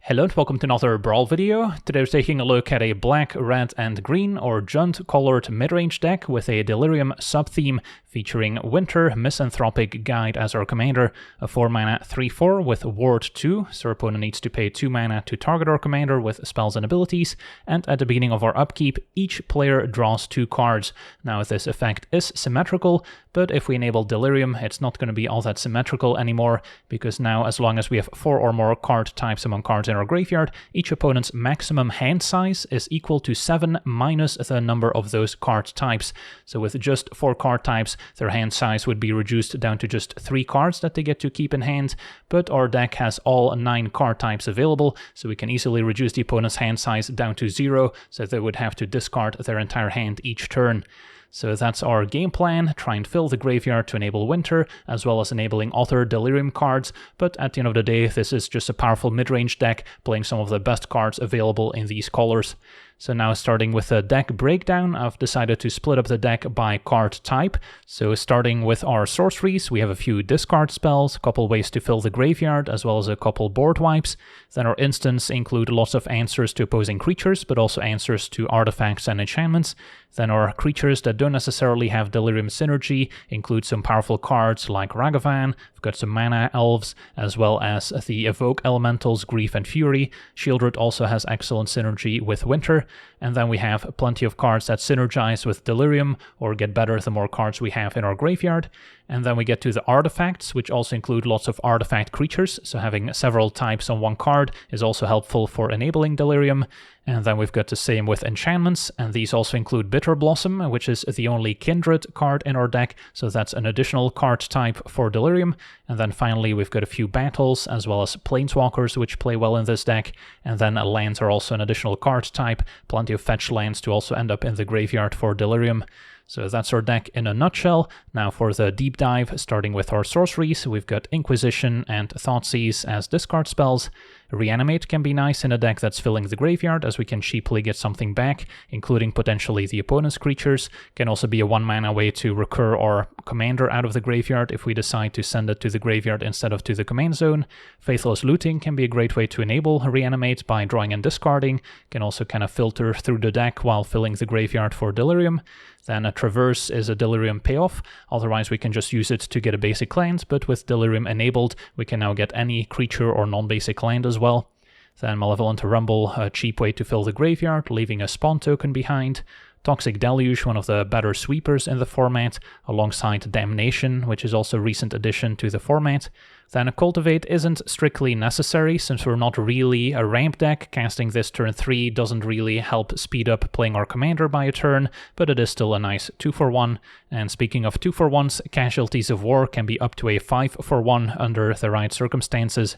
Hello and welcome to another Brawl video. Today we're taking a look at a black, red and green or Junt colored midrange deck with a Delirium sub-theme featuring Winter, Misanthropic Guide as our commander, a 4-mana 3/4 with Ward 2, so our opponent needs to pay 2 mana to target our commander with spells and abilities, and at the beginning of our upkeep, each player draws 2 cards. Now this effect is symmetrical, but if we enable Delirium, it's not going to be all that symmetrical anymore, because now as long as we have 4 or more card types among cards in our graveyard, each opponent's maximum hand size is equal to 7 minus the number of those card types. So with just 4 card types, their hand size would be reduced down to just 3 cards that they get to keep in hand, but our deck has all 9 card types available, so we can easily reduce the opponent's hand size down to 0, so they would have to discard their entire hand each turn. So that's our game plan, try and fill the graveyard to enable Winter, as well as enabling other Delirium cards, but at the end of the day, this is just a powerful mid-range deck, playing some of the best cards available in these colors. So now starting with the deck breakdown, I've decided to split up the deck by card type. So starting with our sorceries, we have a few discard spells, a couple ways to fill the graveyard, as well as a couple board wipes. Then our instants include lots of answers to opposing creatures, but also answers to artifacts and enchantments. Then our creatures that don't necessarily have Delirium synergy include some powerful cards like Ragavan, we've got some mana elves, as well as the Evoke Elementals, Grief and Fury. Shieldred also has excellent synergy with Winter. And then we have plenty of cards that synergize with Delirium or get better the more cards we have in our graveyard. And then we get to the artifacts, which also include lots of artifact creatures, so having several types on one card is also helpful for enabling Delirium. And then we've got the same with enchantments, and these also include Bitter Blossom, which is the only Kindred card in our deck, so that's an additional card type for Delirium. And then finally we've got a few battles, as well as Planeswalkers, which play well in this deck. And then lands are also an additional card type, plenty of fetch lands to also end up in the graveyard for Delirium. So that's our deck in a nutshell. Now for the deep dive, starting with our sorceries, we've got Inquisition and Thoughtseize as discard spells. Reanimate can be nice in a deck that's filling the graveyard, as we can cheaply get something back, including potentially the opponent's creatures. Can also be a 1-mana way to recur our commander out of the graveyard if we decide to send it to the graveyard instead of to the command zone. Faithless Looting can be a great way to enable Reanimate by drawing and discarding. Can also kind of filter through the deck while filling the graveyard for Delirium. Then a Traverse is a Delirium payoff, otherwise we can just use it to get a basic land, but with Delirium enabled, we can now get any creature or non-basic land as well. Then Malevolent Rumble, a cheap way to fill the graveyard, leaving a spawn token behind. Toxic Deluge, one of the better sweepers in the format, alongside Damnation, which is also a recent addition to the format. Then a Cultivate isn't strictly necessary, since we're not really a ramp deck. Casting this turn 3 doesn't really help speed up playing our commander by a turn, but it is still a nice 2-for-1. And speaking of 2-for-1s, Casualties of War can be up to a 5-for-1 under the right circumstances.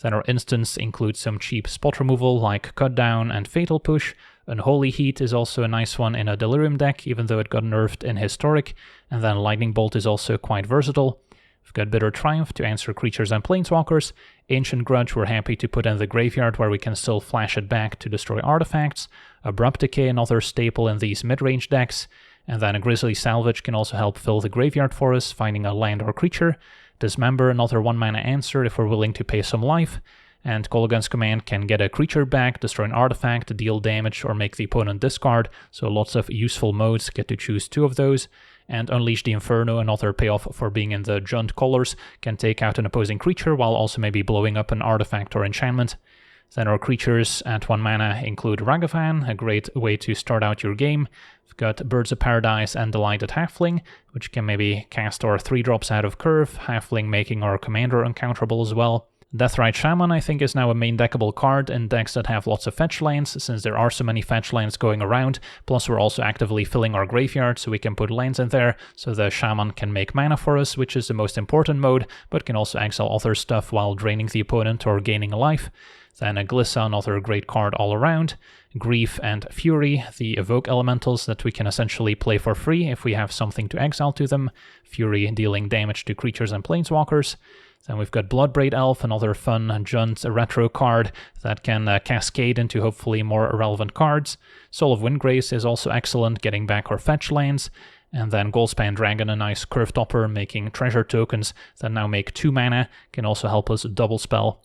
Then our instants include some cheap spot removal like Cut Down and Fatal Push. Unholy Heat is also a nice one in a Delirium deck, even though it got nerfed in Historic. And then Lightning Bolt is also quite versatile. We've got Bitter Triumph to answer creatures and planeswalkers. Ancient Grudge we're happy to put in the graveyard where we can still flash it back to destroy artifacts. Abrupt Decay, another staple in these mid-range decks. And then a Grisly Salvage can also help fill the graveyard for us, finding a land or creature. Dismember, another 1-mana answer if we're willing to pay some life. And Kolaghan's Command can get a creature back, destroy an artifact, deal damage, or make the opponent discard, so lots of useful modes, get to choose 2 of those. And Unleash the Inferno, another payoff for being in the Junt colors, can take out an opposing creature while also maybe blowing up an artifact or enchantment. Then our creatures at 1 mana include Ragavan, a great way to start out your game. We've got Birds of Paradise and Delighted Halfling, which can maybe cast our 3-drops out of curve, Halfling making our commander uncounterable as well. Deathrite Shaman I think is now a main deckable card in decks that have lots of fetch lands, since there are so many fetch lands going around, plus we're also actively filling our graveyard so we can put lands in there, so the Shaman can make mana for us, which is the most important mode, but can also exile other stuff while draining the opponent or gaining a life. Then a Glissa, another great card all around. Grief and Fury, the Evoke Elementals that we can essentially play for free if we have something to exile to them. Fury dealing damage to creatures and planeswalkers. Then we've got Bloodbraid Elf, another fun Junt retro card that can cascade into hopefully more irrelevant cards. Soul of Windgrace is also excellent, getting back our fetch lands. And then Goldspan Dragon, a nice curve topper, making treasure tokens that now make 2 mana, can also help us double spell.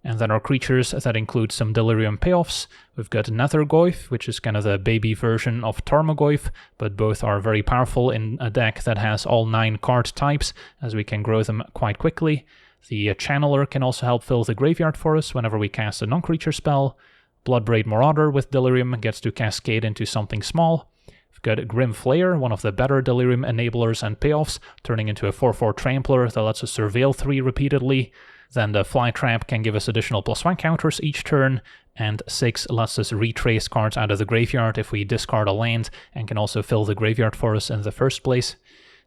And then our creatures, that include some Delirium payoffs. We've got Nethergoyf, which is kind of the baby version of Tarmogoyf, but both are very powerful in a deck that has all 9 card types, as we can grow them quite quickly. The Channeler can also help fill the graveyard for us whenever we cast a non-creature spell. Bloodbraid Marauder with Delirium gets to cascade into something small. We've got Grim Flayer, one of the better Delirium enablers and payoffs, turning into a 4/4 Trampler that lets us surveil 3 repeatedly. Then the Fly Trap can give us additional +1 counters each turn, and 6 lets us retrace cards out of the graveyard if we discard a land, and can also fill the graveyard for us in the first place.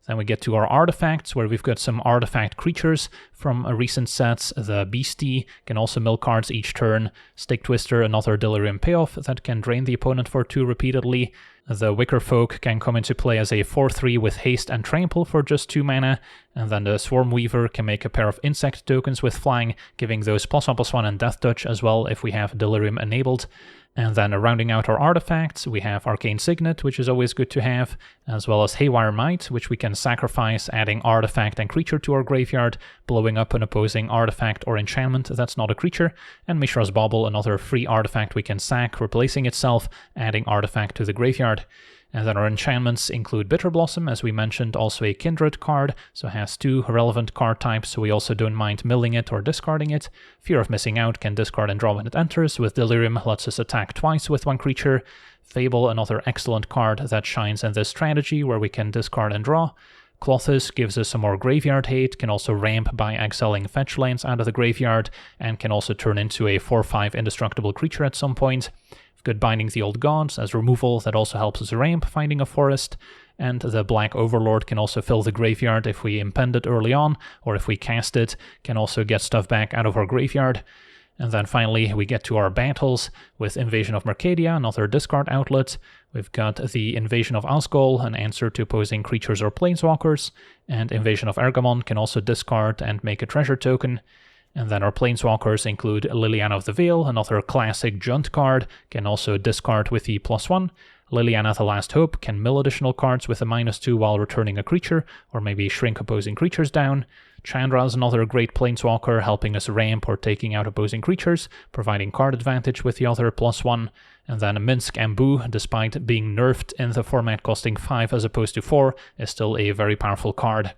Then we get to our artifacts, where we've got some artifact creatures from recent sets. The Beastie can also mill cards each turn. Stick Twister, another Delirium payoff that can drain the opponent for 2 repeatedly. The Wicker Folk can come into play as a 4/3 with haste and trample for just 2 mana. And then the Swarm Weaver can make a pair of insect tokens with flying, giving those +1/+1 and Death Touch as well if we have Delirium enabled. And then rounding out our artifacts, we have Arcane Signet, which is always good to have, as well as Haywire Might, which we can sacrifice, adding artifact and creature to our graveyard, blowing up an opposing artifact or enchantment that's not a creature, and Mishra's Bauble, another free artifact we can sack, replacing itself, adding artifact to the graveyard. And then our enchantments include Bitter Blossom, as we mentioned, also a Kindred card, so it has 2 relevant card types, so we also don't mind milling it or discarding it. Fear of Missing Out can discard and draw when it enters, with Delirium lets us attack twice with 1 creature. Fable, another excellent card that shines in this strategy, where we can discard and draw. Clothis gives us some more graveyard hate, can also ramp by exiling fetch lands out of the graveyard, and can also turn into a 4/5 indestructible creature at some point. Good Binding the Old Gods as removal, that also helps us ramp finding a forest. And the Black Overlord can also fill the graveyard if we impend it early on, or if we cast it, can also get stuff back out of our graveyard. And then finally we get to our battles with Invasion of Mercadia, another discard outlet. We've got the Invasion of Asgol, an answer to opposing creatures or planeswalkers, and Invasion of Argamon can also discard and make a treasure token. And then our planeswalkers include Liliana of the Veil, another classic Junt card, can also discard with the +1. Liliana the Last Hope can mill additional cards with a -2 while returning a creature, or maybe shrink opposing creatures down. Chandra is another great planeswalker, helping us ramp or taking out opposing creatures, providing card advantage with the other +1. And then Minsk Ambu, despite being nerfed in the format costing 5 as opposed to 4, is still a very powerful card.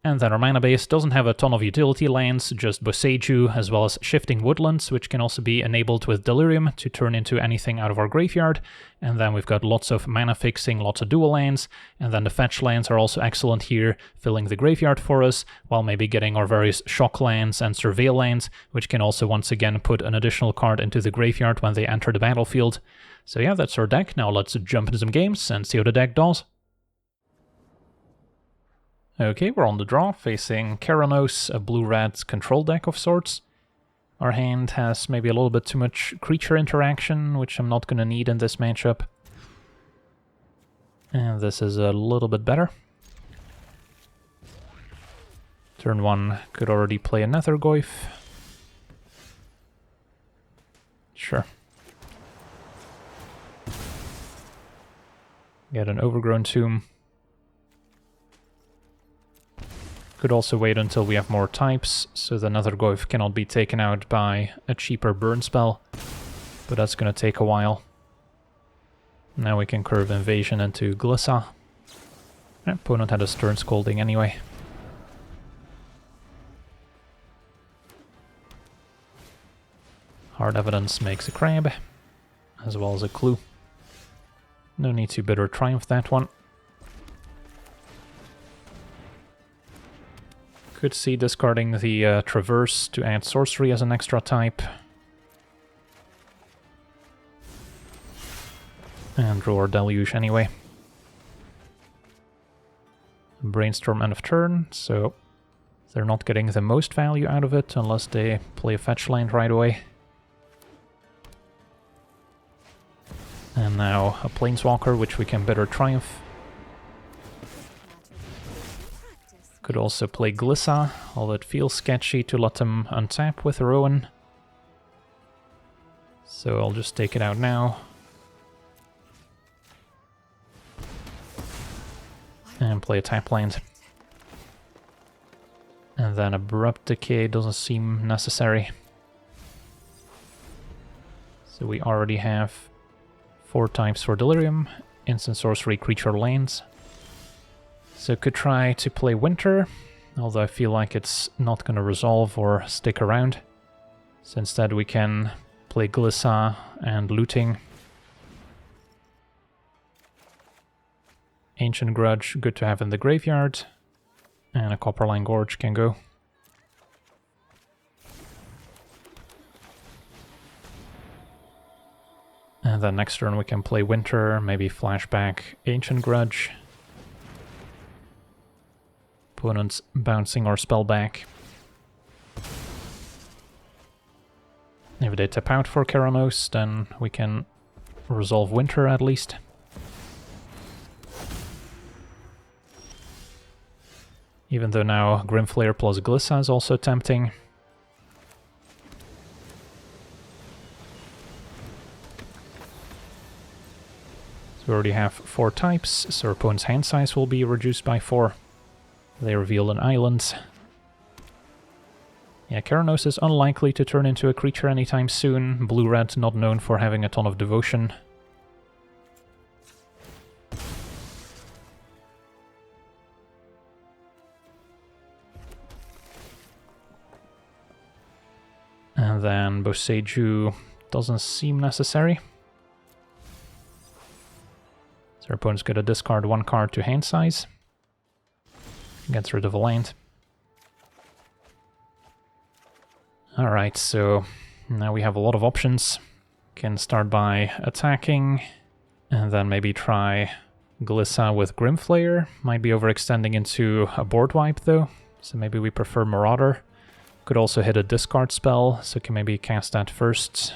And then our mana base doesn't have a ton of utility lands, just Boseiju, as well as Shifting Woodlands, which can also be enabled with Delirium to turn into anything out of our graveyard. And then we've got lots of mana fixing, lots of dual lands, and then the fetch lands are also excellent here, filling the graveyard for us, while maybe getting our various shock lands and surveil lands, which can also once again put an additional card into the graveyard when they enter the battlefield. So yeah, that's our deck. Now let's jump into some games and see how the deck does. Okay, we're on the draw, facing Keranos, a blue-red control deck of sorts. Our hand has maybe a little bit too much creature interaction, which I'm not going to need in this matchup. And this is a little bit better. Turn 1 could already play a Nethergoyf. Sure. Get an Overgrown Tomb. Could also wait until we have more types, so the Nethergoyf cannot be taken out by a cheaper burn spell, but that's going to take a while. Now we can curve Invasion into Glissa. Opponent had a Stern Scolding anyway. Hard Evidence makes a Crab, as well as a Clue. No need to Bitter Triumph that one. Could see discarding the Traverse to add Sorcery as an extra type. And draw our Deluge anyway. Brainstorm end of turn, so they're not getting the most value out of it unless they play a fetch land right away. And now a Planeswalker, which we can Bitter Triumph. Could also play Glissa, although it feels sketchy to let them untap with Rowan. So I'll just take it out now. And play a tap land. And then Abrupt Decay doesn't seem necessary. So we already have 4 types for Delirium, instant sorcery, creature, lands. So could try to play Winter, although I feel like it's not going to resolve or stick around. So instead we can play Glissa and Looting. Ancient Grudge, good to have in the graveyard. And a Copperline Gorge can go. And then next turn we can play Winter, maybe flashback Ancient Grudge. Opponent's bouncing or spell back. If they tap out for Keranos, then we can resolve Winter at least. Even though now Grimflayer plus Glissa is also tempting. So we already have 4 types, so our opponent's hand size will be reduced by 4. They reveal an island. Yeah, Keranos is unlikely to turn into a creature anytime soon. Blue-red not known for having a ton of devotion. And then Boseiju doesn't seem necessary. So our opponent's going to discard 1 card to hand size. Gets rid of a land. Alright, so now we have a lot of options. Can start by attacking, and then maybe try Glissa with Grimflayer. Might be overextending into a board wipe though, so maybe we prefer Marauder. Could also hit a discard spell, so can maybe cast that first.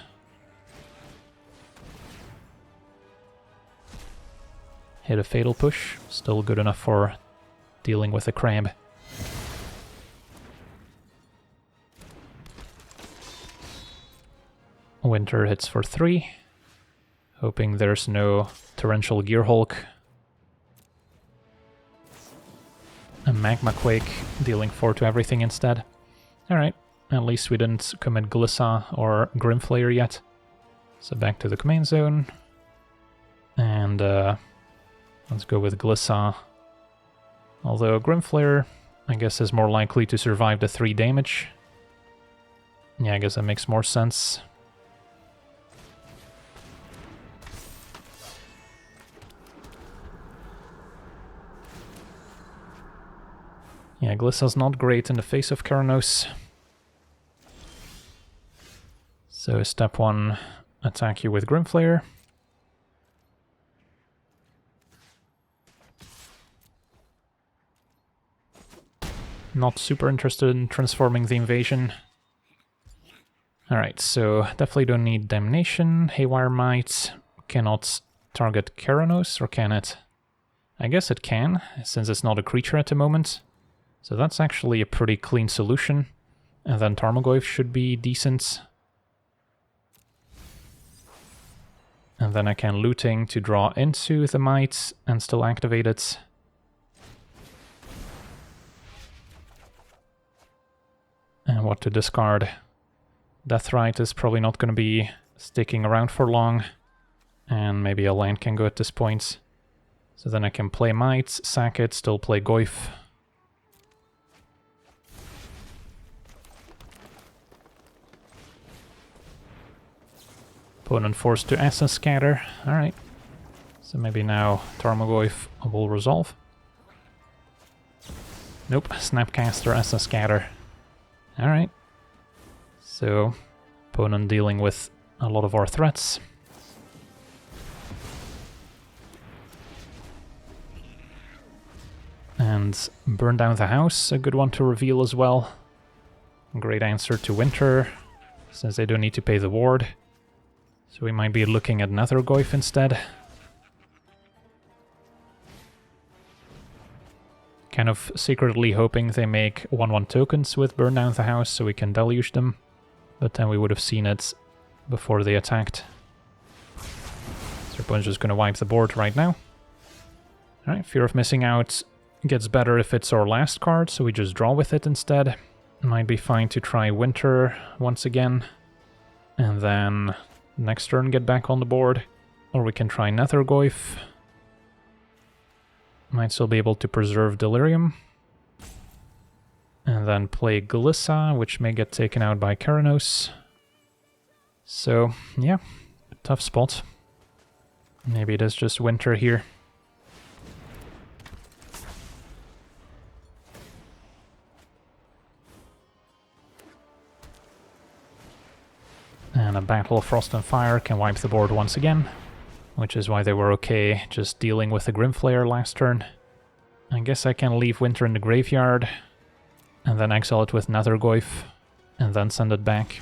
Hit a Fatal Push, still good enough for dealing with a crab. Winter hits for 3, hoping there's no Torrential Gearhulk. A Magma Quake, dealing 4 to everything instead. Alright, at least we didn't commit Glissa or Grimflayer yet. So back to the command zone. And let's go with Glissa. Although Grimflayer, I guess, is more likely to survive the 3 damage. Yeah, I guess that makes more sense. Yeah, Glissa's not great in the face of Keranos. So step 1, attack you with Grimflayer. Not super interested in transforming the invasion. Alright, so definitely don't need Damnation. Haywire Might cannot target Keranos, or can it? I guess it can, since it's not a creature at the moment. So that's actually a pretty clean solution. And then Tarmogoyf should be decent. And then I can Looting to draw into the Might and still activate it. And what to discard? Deathrite is probably not going to be sticking around for long. And maybe a land can go at this point. So then I can play Might, sack it, still play Goyf. Opponent forced to Essence Scatter. Alright. So maybe now Tarmogoyf will resolve. Nope, Snapcaster, Essence Scatter. Alright. So, opponent dealing with a lot of our threats. And Burn Down the House, a good one to reveal as well. Great answer to Winter, since they don't need to pay the ward. So we might be looking at Nether Goyf instead. Kind of secretly hoping they make 1/1 tokens with Burn Down the House so we can deluge them. But then we would have seen it before they attacked. So our opponent's just going to wipe the board right now. Alright, Fear of Missing Out gets better if it's our last card, so we just draw with it instead. Might be fine to try Winter once again. And then Next turn get back on the board. Or we can try Nethergoyf. Might still be able to preserve Delirium. And then play Glissa, which may get taken out by Keranos. So, yeah, tough spot. Maybe it is just winter here. And a Battle of Frost and Fire can wipe the board once again, which is why they were okay just dealing with the Grimflayer last turn. I guess I can leave Winter in the graveyard, and then exile it with Nethergoyf, and then send it back.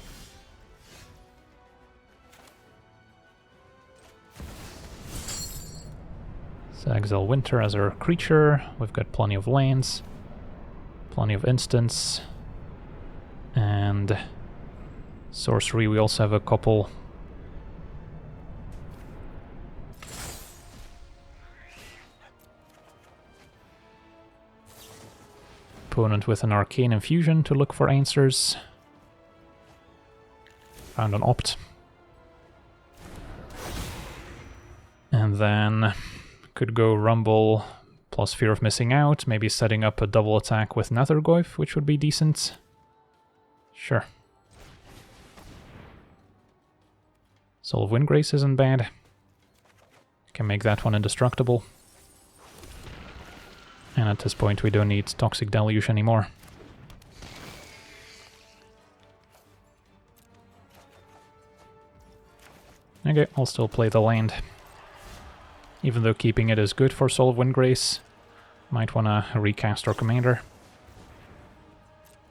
So exile Winter as our creature. We've got plenty of lands, plenty of instants, and sorcery. We also have a couple. Opponent with an Arcane Infusion to look for answers. Found an Opt. And then could go Rumble plus Fear of Missing Out, maybe setting up a double attack with Nethergoyf, which would be decent. Sure. Soul of Windgrace isn't bad. Can make that one indestructible. And at this point we don't need Toxic Deluge anymore. Okay, I'll still play the land. Even though keeping it is good for Soul of Windgrace, might wanna recast our commander.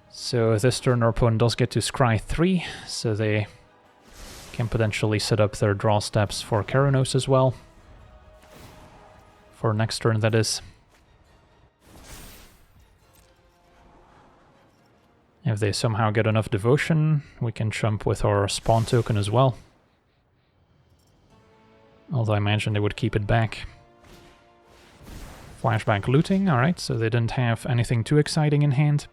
So this turn our opponent does get to scry 3, so they can potentially set up their draw steps for Keranos as well. For next turn, that is. If they somehow get enough devotion, we can jump with our spawn token as well. Although I imagine they would keep it back. Flashback looting, alright, so they didn't have anything too exciting in hand.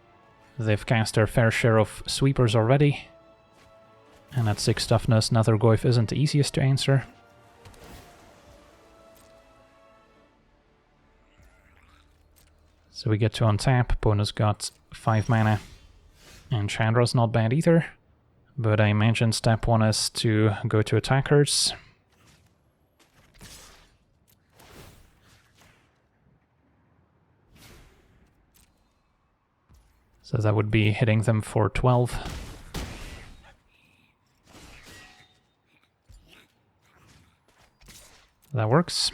They've cast their fair share of sweepers already. And at 6 toughness, Nethergoyf isn't the easiest to answer. So we get to untap, opponent's got 5 mana. And Chandra's not bad either, but I imagine step 1 is to go to attackers. So that would be hitting them for 12. That works.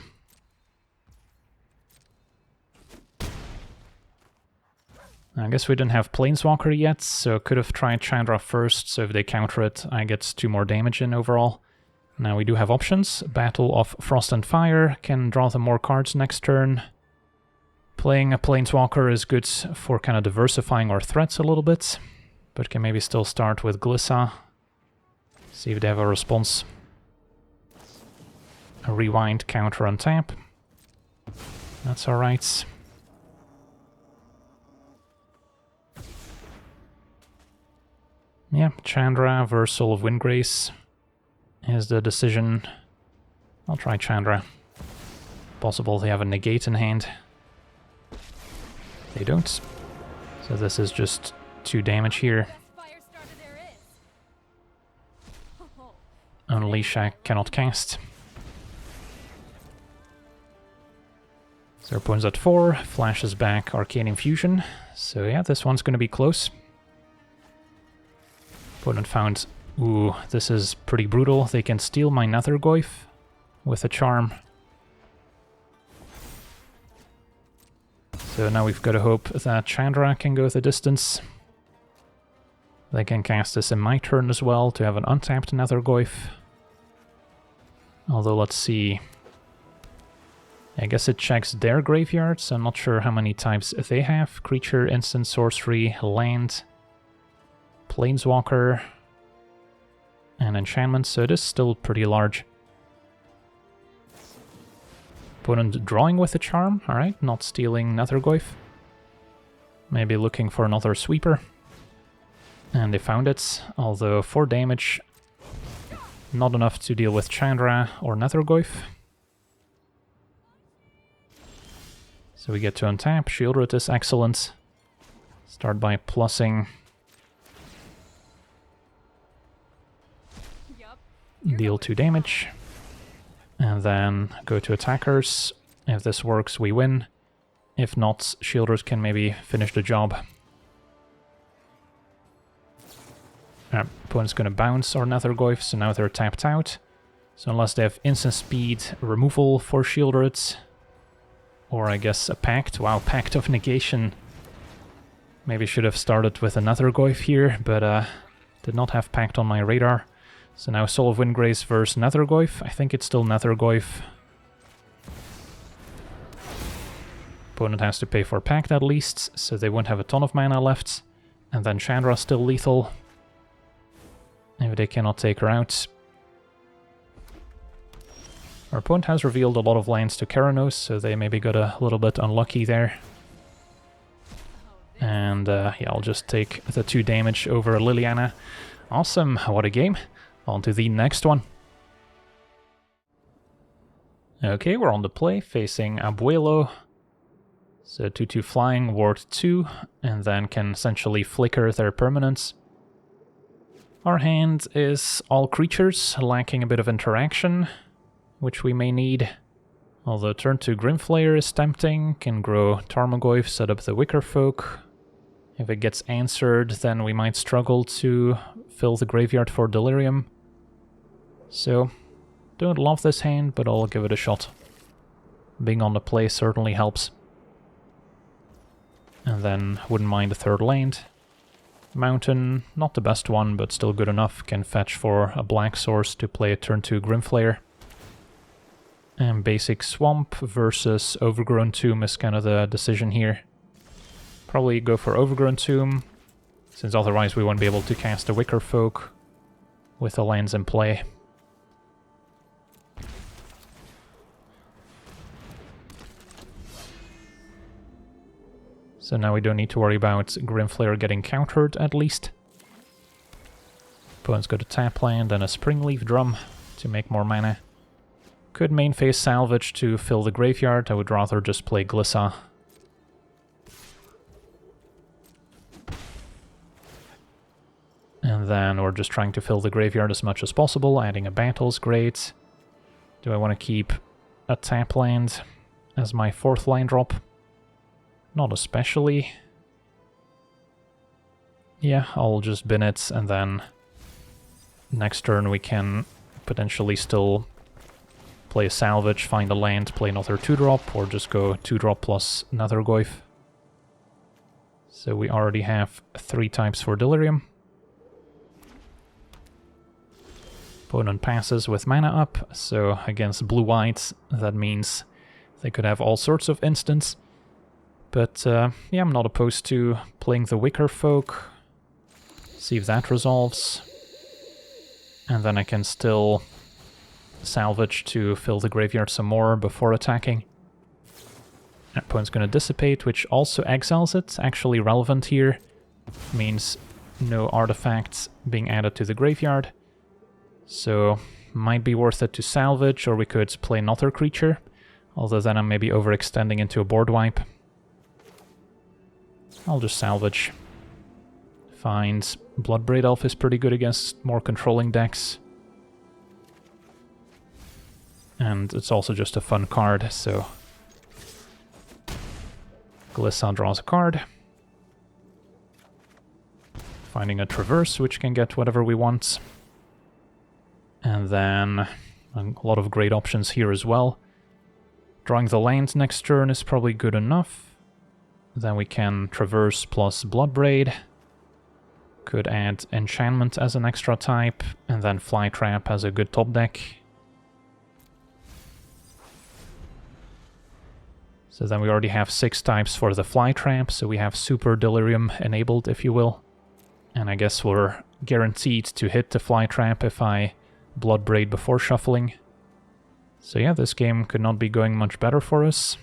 I guess we didn't have Planeswalker yet, so could have tried Chandra first, so if they counter it, I get 2 more damage in overall. Now we do have options. Battle of Frost and Fire, can draw them more cards next turn. Playing a Planeswalker is good for kind of diversifying our threats a little bit, but can maybe still start with Glissa. See if they have a response. A rewind, counter, untap. That's alright. Yeah, Chandra versus Soul of Windgrace is the decision. I'll try Chandra. Possible they have a negate in hand. They don't. So this is just 2 damage here. Unleash I cannot cast. So our opponent's at 4, flashes back Arcane Infusion. So yeah, this one's going to be close. Opponent found, ooh, this is pretty brutal. They can steal my Nethergoyf with a charm. So now we've got to hope that Chandra can go the distance. They can cast this in my turn as well to have an untapped Nethergoyf. Although, let's see. I guess it checks their graveyards. I'm not sure how many types they have. Creature, instant, sorcery, land, Planeswalker, and enchantment, so it is still pretty large. Opponent drawing with a charm, alright, not stealing Nethergoyf. Maybe looking for another sweeper. And they found it, although 4 damage. Not enough to deal with Chandra or Nethergoyf. So we get to untap. Shieldred is excellent. Start by plussing. Deal 2 damage. And then go to attackers. If this works, we win. If not, Shieldred can maybe finish the job. Our opponent's going to bounce our Nethergoyf, so now they're tapped out. So unless they have instant speed removal for Shieldred, or I guess a Pact. Wow, Pact of Negation. Maybe should have started with a Nethergoyf here, but did not have Pact on my radar. So now Soul of Windgrace versus Nethergoyf. I think it's still Nethergoyf. Opponent has to pay for Pact at least, so they won't have a ton of mana left. And then Chandra's still lethal. If they cannot take her out. Our opponent has revealed a lot of lands to Keranos, so they maybe got a little bit unlucky there. And yeah, I'll just take the 2 damage over Liliana. Awesome, what a game. On to the next one. Okay, we're on the play, facing Abuelo. So 2/2 flying, ward 2, and then can essentially flicker their permanents. Our hand is all creatures, lacking a bit of interaction, which we may need. Although turn 2 Grimflayer is tempting, can grow Tarmogoyf, set up the Wicker Folk. If it gets answered, then we might struggle to fill the graveyard for Delirium. So, don't love this hand, but I'll give it a shot. Being on the play certainly helps. And then wouldn't mind a 3rd land. Mountain, not the best one, but still good enough. Can fetch for a black source to play a turn 2 Grimflayer. And basic Swamp versus Overgrown Tomb is kind of the decision here. Probably go for Overgrown Tomb, since otherwise we won't be able to cast a Wicker Folk with the lands in play. So now we don't need to worry about Grimflayer getting countered, at least. Opponent's got a tap land and a Springleaf Drum to make more mana. Could main phase Salvage to fill the graveyard. I would rather just play Glissa. And then we're just trying to fill the graveyard as much as possible. Adding a Battle's great. Do I want to keep a tap land as my 4th line drop? Not especially. Yeah, I'll just bin it, and then next turn we can potentially still play a Salvage, find a land, play another 2-drop, or just go 2-drop plus Nethergoyf. So we already have 3 types for Delirium. Opponent passes with mana up, so against blue-white that means they could have all sorts of instants. But yeah, I'm not opposed to playing the Wicker Folk. See if that resolves. And then I can still salvage to fill the graveyard some more before attacking. Opponent's going to Dissipate, which also exiles it. Actually relevant here. Means no artifacts being added to the graveyard. So might be worth it to salvage, or we could play another creature. Although then I'm maybe overextending into a board wipe. I'll just salvage. Find Bloodbraid Elf is pretty good against more controlling decks. And it's also just a fun card, so... Glissa draws a card. Finding a Traverse, which can get whatever we want. And then a lot of great options here as well. Drawing the land next turn is probably good enough. Then we can Traverse plus Bloodbraid. Could add Enchantment as an extra type, and then Flytrap as a good top deck. So then we already have 6 types for the Flytrap, so we have Super Delirium enabled, if you will. And I guess we're guaranteed to hit the Flytrap if I Bloodbraid before shuffling. So yeah, this game could not be going much better for us.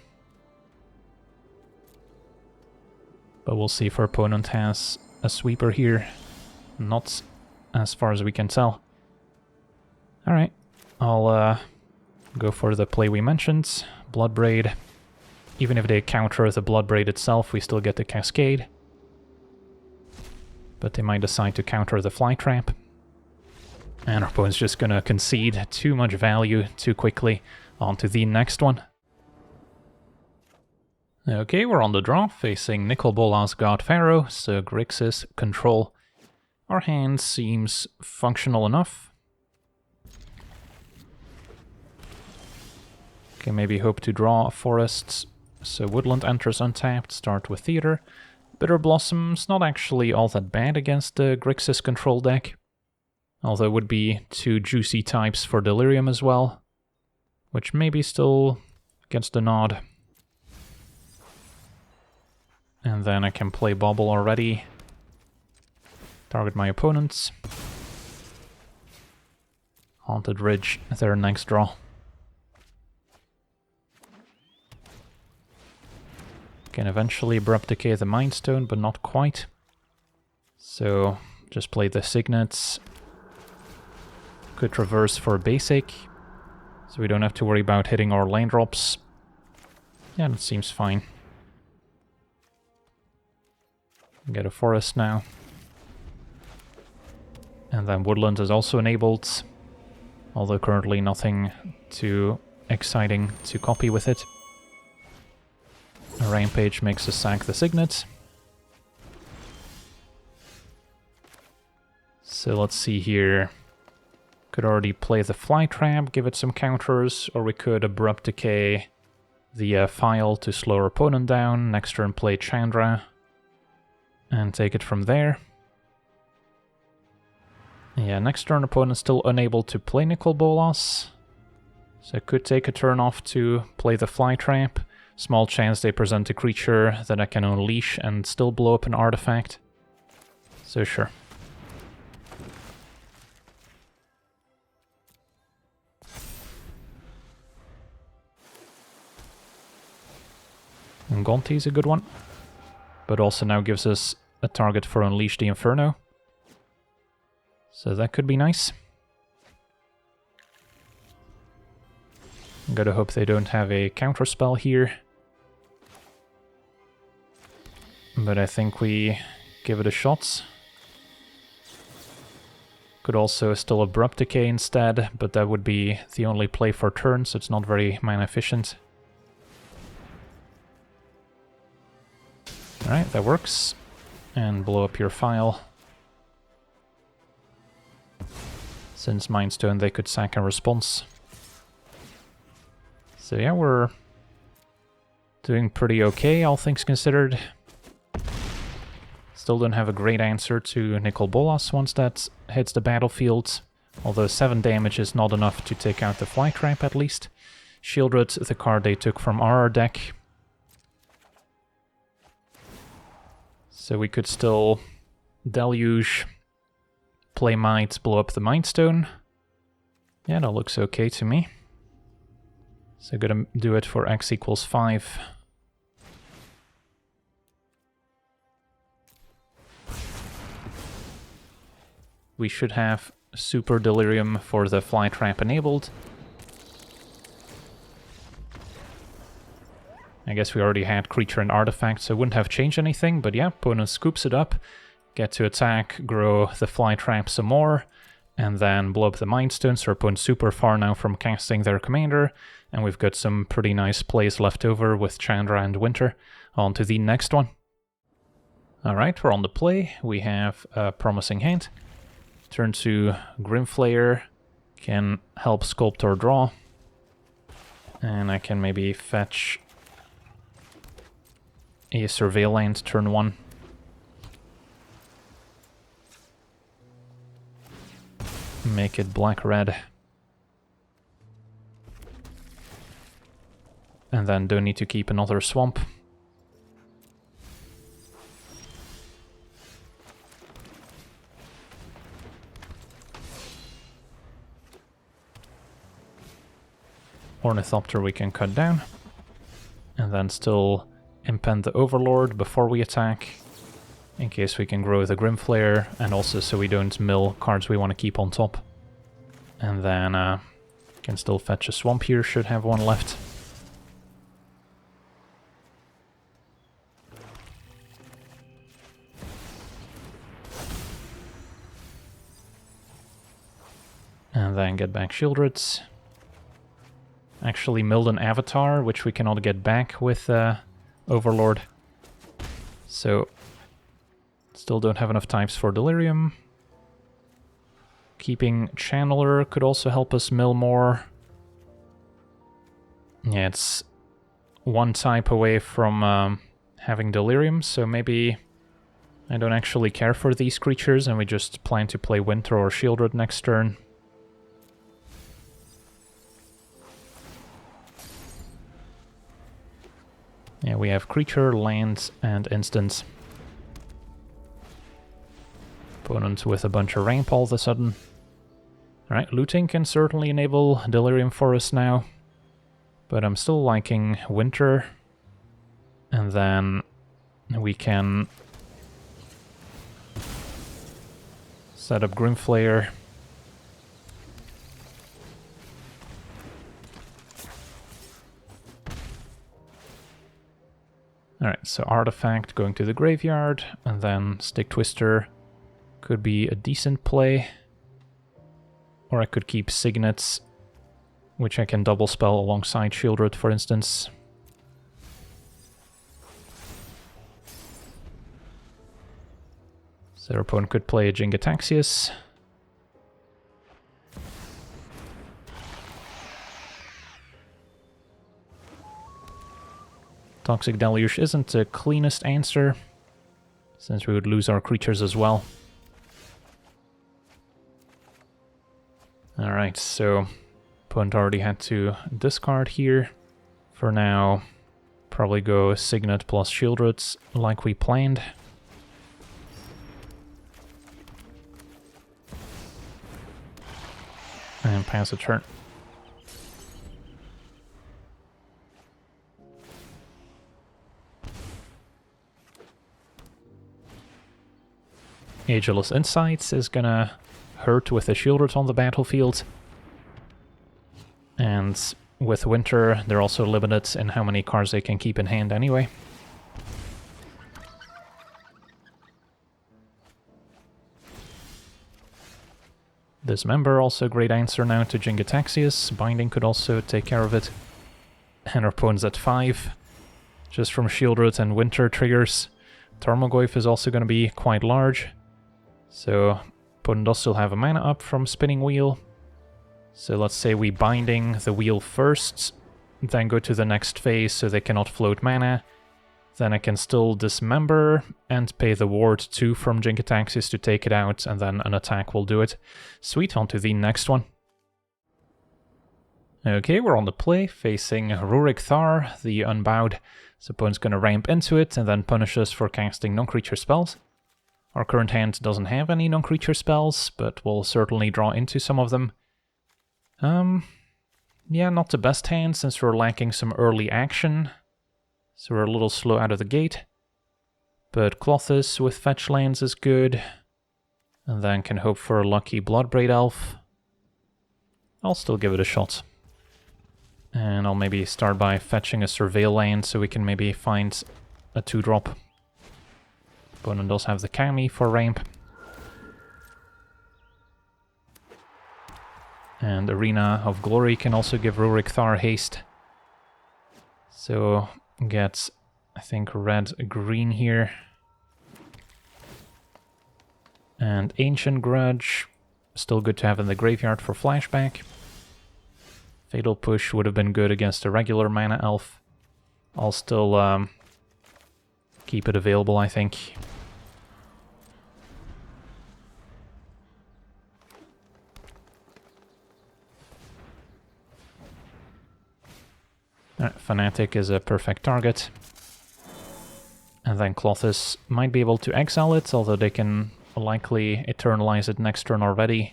But we'll see if our opponent has a sweeper here. Not as far as we can tell. Alright, I'll go for the play we mentioned, Bloodbraid. Even if they counter the Bloodbraid itself, we still get the Cascade. But they might decide to counter the Flytrap. And our opponent's just gonna concede too much value too quickly. On to the next one. Okay, we're on the draw, facing Nicol, Bolas, God-Pharaoh, so Grixis control. Our hand seems functional enough. Okay, maybe hope to draw forests. So Woodland enters untapped, start with Theater. Bitter Blossom's not actually all that bad against the Grixis control deck. Although it would be 2 juicy types for Delirium as well. Which maybe still gets the nod. And then I can play Bobble already. Target my opponents. Haunted Ridge, their next draw. Can eventually Abrupt Decay the Mind Stone, but not quite. So just play the Signets. Could Traverse for basic. So we don't have to worry about hitting our land drops. Yeah, that seems fine. Get a forest now. And then Woodland is also enabled. Although currently nothing too exciting to copy with it. A Rampage makes us sack the Signet. So let's see here. Could already play the Flytrap, give it some counters, or we could Abrupt Decay the File to slow our opponent down. Next turn play Chandra and take it from there. Yeah, next turn opponent still unable to play Nicol, Bolas. So I could take a turn off to play the Flytrap. Small chance they present a creature that I can unleash and still blow up an artifact. So sure. And Gonti's a good one. But also now gives us a target for Unleash the Inferno. So that could be nice. Gotta hope they don't have a counterspell here. But I think we give it a shot. Could also still Abrupt Decay instead, but that would be the only play for turn, so it's not very mana efficient. Alright, that works. And blow up your file. Since Mind Stone, they could sack a response. So yeah, we're doing pretty okay, all things considered. Still don't have a great answer to Nicol, Bolas once that hits the battlefield. Although 7 damage is not enough to take out the Flytrap at least. Shieldred, the card they took from our deck. So we could still Deluge, play Might, blow up the Mind Stone. Yeah, that looks okay to me. So gonna do it for x equals 5. We should have Super Delirium for the Flytrap enabled. I guess we already had Creature and Artifact, so it wouldn't have changed anything, but yeah, opponent scoops it up, get to attack, grow the Flytrap some more, and then blow up the Mind Stone, so our opponent's super far now from casting their commander, and we've got some pretty nice plays left over with Chandra and Winter. On to the next one. Alright, we're on the play. We have a promising hand. Turn to Grimflayer, can help sculpt or draw. And I can maybe fetch a Surveil land turn 1. Make it black-red. And then don't need to keep another swamp. Ornithopter we can cut down. And then still impend the Overlord before we attack. In case we can grow the Grimflayer, and also so we don't mill cards we want to keep on top. And then can still fetch a swamp here, should have one left. And then get back Shieldreds. Actually milled an Avatar, which we cannot get back with Overlord. So, still don't have enough types for Delirium. Keeping Channeler could also help us mill more. Yeah, it's one type away from having Delirium, so maybe I don't actually care for these creatures and we just plan to play Winter or Shieldred next turn. Yeah, we have creature, land, and instance. Opponent with a bunch of ramp all of a sudden. Alright, looting can certainly enable Delirium for us now. But I'm still liking Winter. And then we can set up Grimflayer. Alright, so Artifact going to the graveyard, and then Stick Twister could be a decent play. Or I could keep Signets, which I can double spell alongside Shieldred, for instance. So our opponent could play a Jin-Gitaxias. Toxic Deluge isn't the cleanest answer, since we would lose our creatures as well. Alright, so opponent already had to discard here. For now, probably go Signet plus Shieldreds like we planned. And pass a turn. Ageless Insights is gonna hurt with the Shieldred on the battlefield. And with Winter, they're also limited in how many cards they can keep in hand anyway. Dismember, also a great answer now to Jin-Gitaxias. Binding could also take care of it. And our opponent's at 5, just from Shieldred and Winter triggers. Tarmogoyf is also going to be quite large. So, opponent does still have a mana up from Spinning Wheel. So let's say we Binding the wheel first, then go to the next phase so they cannot float mana. Then I can still Dismember and pay the ward 2 from Jin-Gitaxias to take it out, and then an attack will do it. Sweet, on to the next one. Okay, we're on the play, facing Ruric Thar, the Unbowed. So opponent's gonna ramp into it and then punish us for casting non-creature spells. Our current hand doesn't have any non-creature spells, but we'll certainly draw into some of them. Yeah, not the best hand since we're lacking some early action. So we're a little slow out of the gate. But Clothis with fetch lands is good. And then can hope for a lucky Bloodbraid Elf. I'll still give it a shot. And I'll maybe start by fetching a Surveil land so we can maybe find a 2-drop. Opponent does have the Kami for ramp. And Arena of Glory can also give Ruric Thar haste. So get, I think, red-green here. And Ancient Grudge, still good to have in the graveyard for flashback. Fatal Push would have been good against a regular mana elf. I'll still keep it available, I think. Fanatic is a perfect target. And then Clothis might be able to exile it, although they can likely eternalize it next turn already,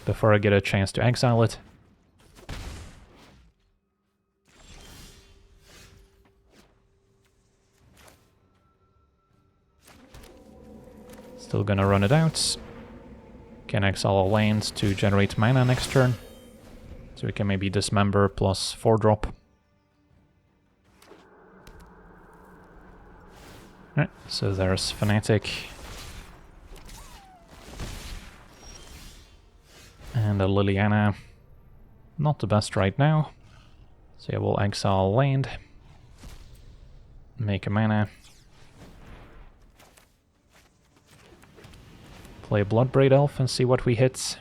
before I get a chance to exile it. Still gonna run it out. Can exile a land to generate mana next turn. So we can maybe dismember plus 4-drop. Alright, so there's Fnatic. And a Liliana. Not the best right now. So yeah, we'll exile land. Make a mana. Play Bloodbraid Elf and see what we hit.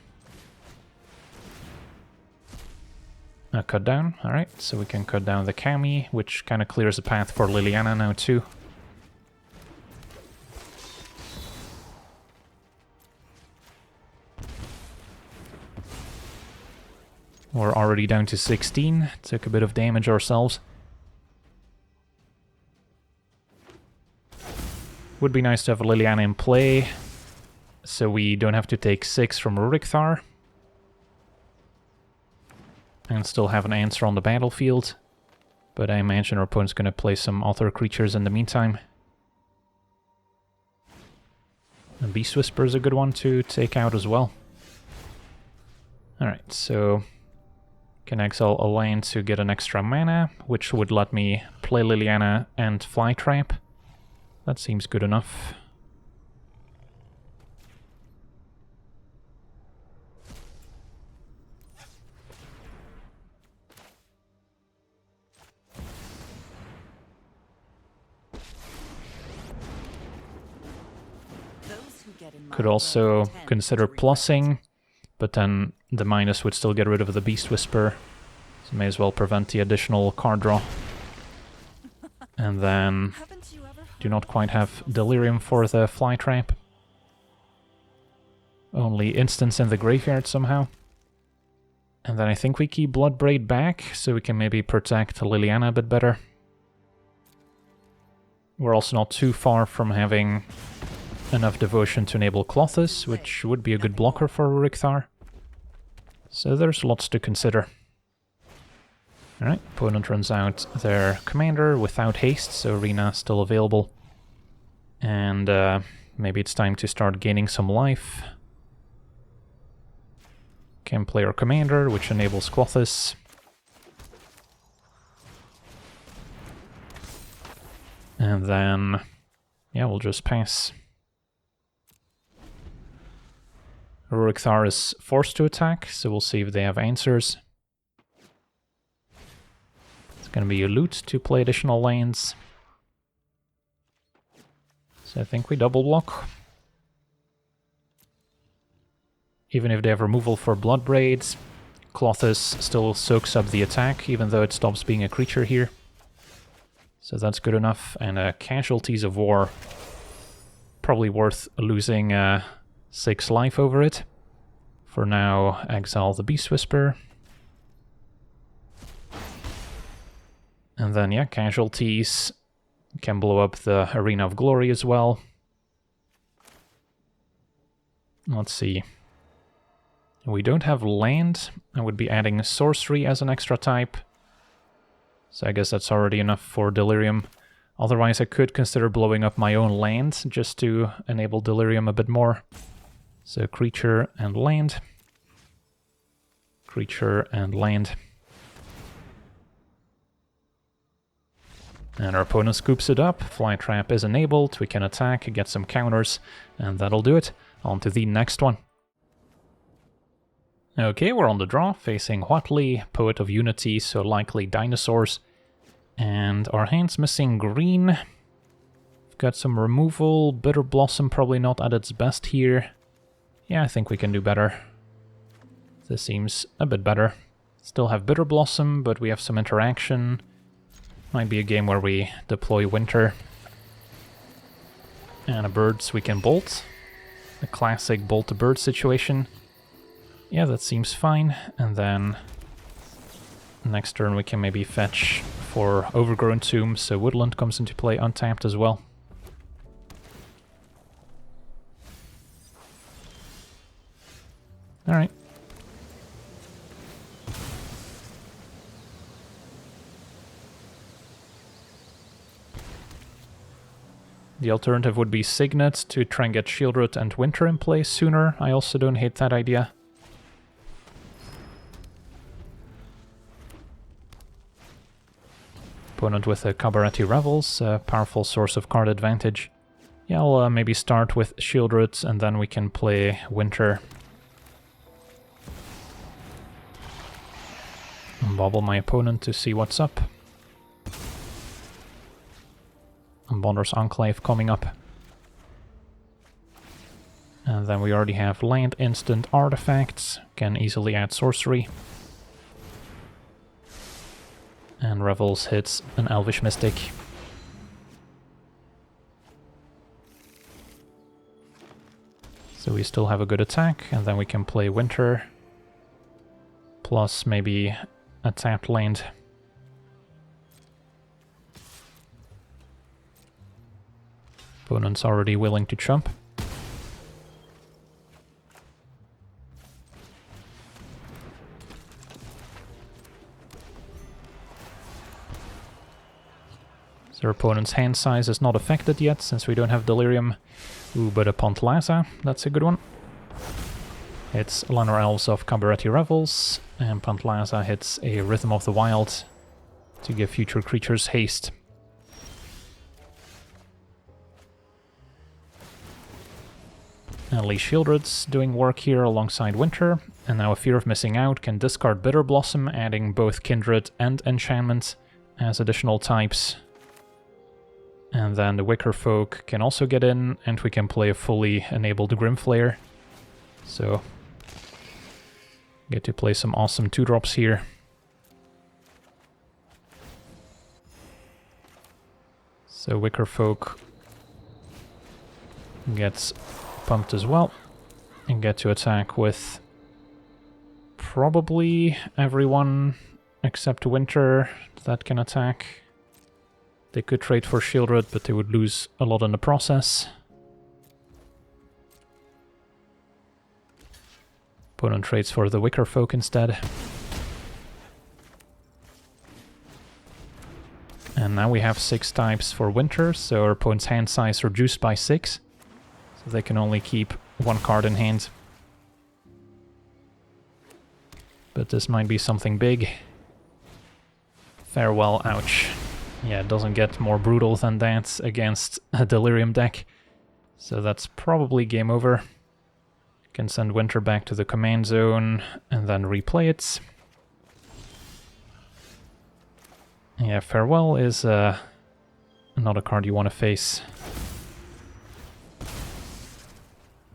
A cut down, alright, so we can cut down the Kami, which kind of clears the path for Liliana now too. We're already down to 16, took a bit of damage ourselves. Would be nice to have a Liliana in play, so we don't have to take 6 from Ruric Thar. And still have an answer on the battlefield. But I imagine our opponent's going to play some other creatures in the meantime. The Beast Whisper is a good one to take out as well. Alright, so can exile a land to get an extra mana, which would let me play Liliana and Flytrap. That seems good enough. Could also consider plussing, but then the minus would still get rid of the Beast Whisper. So may as well prevent the additional card draw. And then do not quite have Delirium for the Flytrap. Only instance in the graveyard somehow. And then I think we keep Bloodbraid back, so we can maybe protect Liliana a bit better. We're also not too far from having enough devotion to enable Clothis, which would be a good blocker for Ruric Thar. So there's lots to consider. Alright, opponent runs out their commander without haste, so Arena still available. And maybe it's time to start gaining some life. Can play our commander, which enables Clothis. And then, yeah, we'll just pass. Ruric Thar is forced to attack, so we'll see if they have answers. It's going to be a loot to play additional lanes. So I think we double block. Even if they have removal for Bloodbraid, Clothis still soaks up the attack, even though it stops being a creature here. So that's good enough, and Casualties of War. Probably worth losing 6 life over it. For now, exile the Beast Whisper. And then, yeah, Casualties can blow up the Arena of Glory as well. Let's see. We don't have land. I would be adding Sorcery as an extra type. So I guess that's already enough for Delirium. Otherwise, I could consider blowing up my own land just to enable Delirium a bit more. So creature and land. Creature and land. And our opponent scoops it up. Flytrap is enabled. We can attack, get some counters, and that'll do it. On to the next one. Okay, we're on the draw, facing Huatli, Poet of Unity, so likely dinosaurs. And our hand's missing green. We've got some removal. Bitter Blossom probably not at its best here. Yeah, I think we can do better. This seems a bit better. Still have Bitter Blossom, but we have some interaction. Might be a game where we deploy Winter. And a birds we can bolt. The classic bolt the bird situation. Yeah, that seems fine. And then next turn we can maybe fetch for Overgrown Tomb, so Woodland comes into play untapped as well. Alright. The alternative would be Signet to try and get Shieldroot and Winter in place sooner. I also don't hate that idea. Opponent with a Cabareti Revels, a powerful source of card advantage. Yeah, I'll maybe start with Shieldroot and then we can play Winter. Bobble my opponent to see what's up. Bonder's Enclave coming up. And then we already have land instant artifacts, can easily add sorcery. And Revels hits an Elvish Mystic. So we still have a good attack, and then we can play Winter. Plus maybe a tapped land. Opponent's already willing to jump. So our opponent's hand size is not affected yet, since we don't have Delirium. Ooh, but a Pantlaza, that's a good one. It's Llanowar Elves of Cabareti Revels, and Pantlaza hits a Rhythm of the Wild to give future creatures haste. At least Shieldroot's doing work here alongside Winter, and now a Fear of Missing Out can discard Bitter Blossom, adding both Kindred and Enchantment as additional types. And then the Wicker Folk can also get in, and we can play a fully enabled Grimflayer. So, get to play some awesome 2-drops here. So Wicker Folk gets pumped as well, and get to attack with probably everyone except Winter that can attack. They could trade for Shieldroot, but they would lose a lot in the process. Opponent trades for the Wicker Folk instead. And now we have 6 types for Winter, so our opponent's hand size reduced by 6. So they can only keep 1 card in hand. But this might be something big. Farewell, ouch. Yeah, it doesn't get more brutal than that against a Delirium deck. So that's probably game over. Can send Winter back to the command zone and then replay it. Yeah, Farewell is not a card you want to face.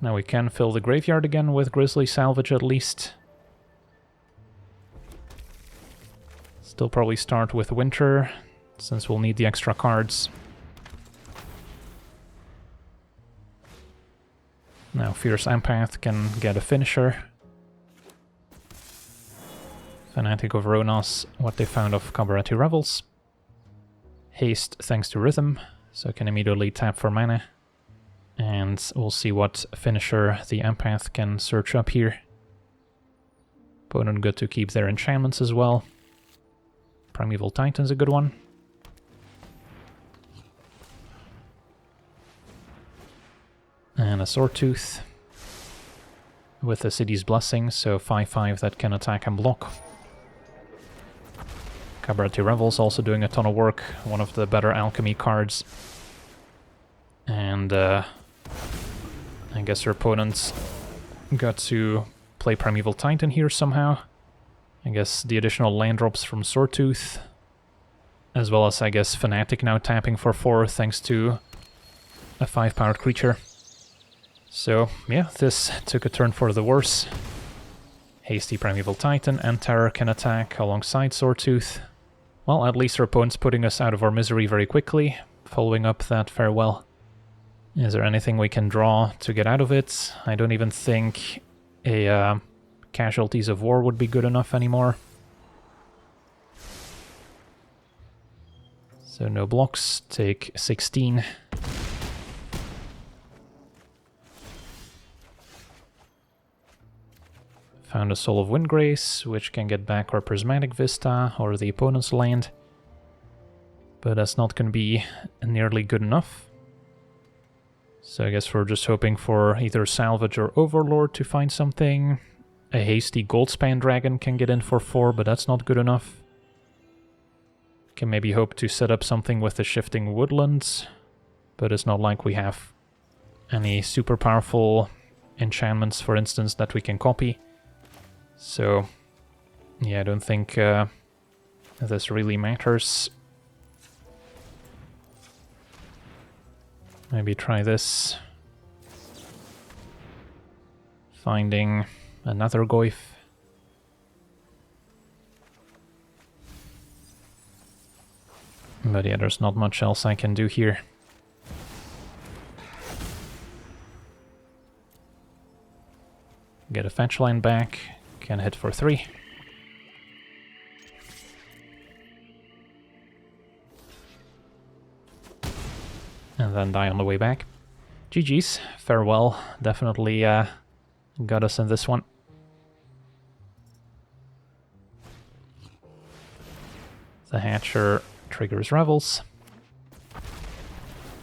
Now we can fill the graveyard again with Grizzly Salvage at least. Still probably start with Winter, since we'll need the extra cards. Now Fierce Empath can get a finisher. Fanatic of Ronos, what they found of Cabareti Revels. Haste thanks to Rhythm, so can immediately tap for mana. And we'll see what finisher the Empath can search up here. Opponent good to keep their enchantments as well. Primeval Titan's a good one. And a Swordtooth with a City's Blessing, so 5/5 that can attack and block. Cabareti Revels also doing a ton of work, one of the better alchemy cards. And I guess her opponents got to play Primeval Titan here somehow. I guess the additional land drops from Swordtooth, as well as I guess Fanatic now tapping for 4 thanks to a 5-powered creature. So yeah, this took a turn for the worse. Hasty Primeval Titan and Terror can attack alongside Swordtooth. Well, at least our opponent's putting us out of our misery very quickly, following up that Farewell. Is there anything we can draw to get out of it? I don't even think a Casualties of War would be good enough anymore. So no blocks, take 16. Found a Soul of Windgrace, which can get back our Prismatic Vista or the opponent's land. But that's not going to be nearly good enough. So I guess we're just hoping for either Salvage or Overlord to find something. A hasty Goldspan Dragon can get in for 4, but that's not good enough. Can maybe hope to set up something with the Shifting Woodlands, but it's not like we have any super powerful enchantments, for instance, that we can copy. So, yeah, I don't think this really matters. Maybe try this. Finding another Goyf. But yeah, there's not much else I can do here. Get a fetch line back. Can hit for 3. And then die on the way back. GG's. Farewell. Definitely got us in this one. The Hatcher triggers Revels.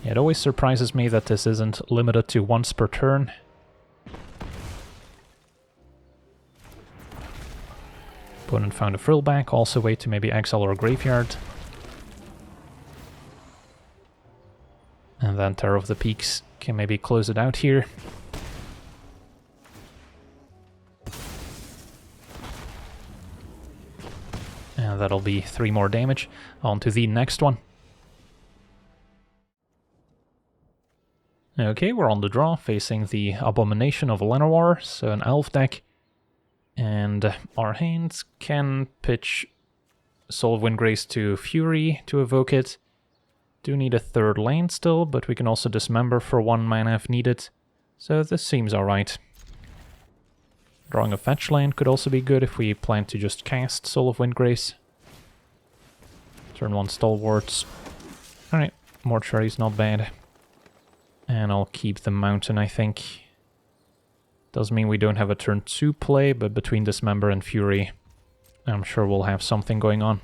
Yeah, it always surprises me that this isn't limited to once per turn. Opponent found a Frillback, also way to maybe exile or graveyard. And then Terror of the Peaks can maybe close it out here. And that'll be 3 more damage. On to the next one. Okay, we're on the draw, facing the Abomination of Llanowar, so an elf deck. And our hands can pitch Soul of Windgrace to Fury to evoke it. Do need a 3rd land still, but we can also dismember for 1 mana if needed. So this seems alright. Drawing a fetch land could also be good if we plan to just cast Soul of Windgrace. Turn 1 Stalwarts. Alright, Mortuary's not bad. And I'll keep the Mountain, I think. Does mean we don't have a turn 2 play, but between Dismember and Fury, I'm sure we'll have something going on.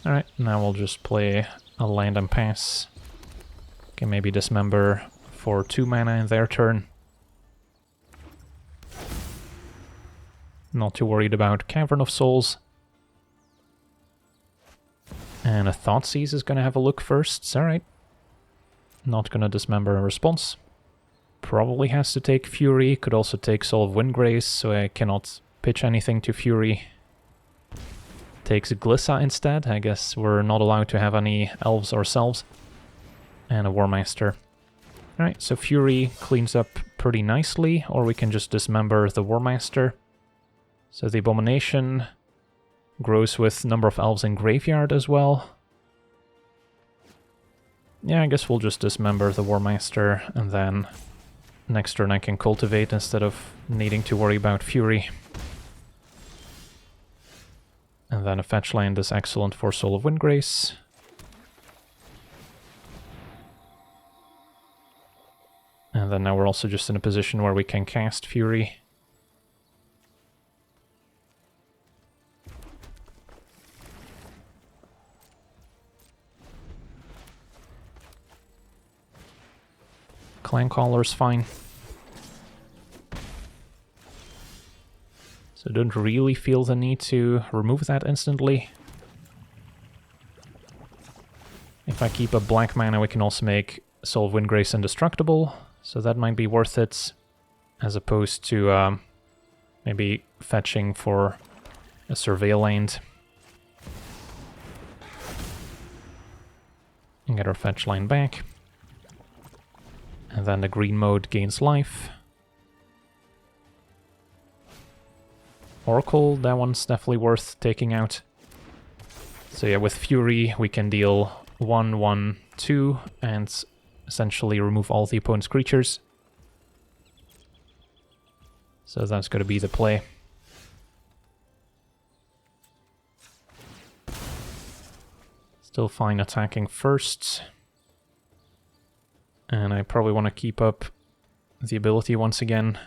Alright, now we'll just play a land and pass. Can maybe Dismember for 2 mana in their turn. Not too worried about Cavern of Souls. And a Thoughtseize is gonna have a look first, alright. Not gonna Dismember a response. Probably has to take Fury, could also take Soul of Windgrace, so I cannot pitch anything to Fury. Takes Glissa instead, I guess we're not allowed to have any elves ourselves. And a War Master. Alright, so Fury cleans up pretty nicely, or we can just Dismember the War Master. So the Abomination grows with number of elves in graveyard as well. Yeah, I guess we'll just Dismember the War Master, and then next turn I can Cultivate instead of needing to worry about Fury. And then a fetch land is excellent for Soul of Windgrace. And then now we're also just in a position where we can cast Fury. Clancaller's fine. So don't really feel the need to remove that instantly. If I keep a black mana, we can also make Soul of Windgrace indestructible, so that might be worth it, as opposed to maybe fetching for a Surveil land. And get our fetch line back. And then the green mode gains life. Oracle, that one's definitely worth taking out. So yeah, with Fury we can deal 1, 1, 2 and essentially remove all the opponent's creatures. So that's going to be the play. Still fine attacking first. And I probably want to keep up the ability once again.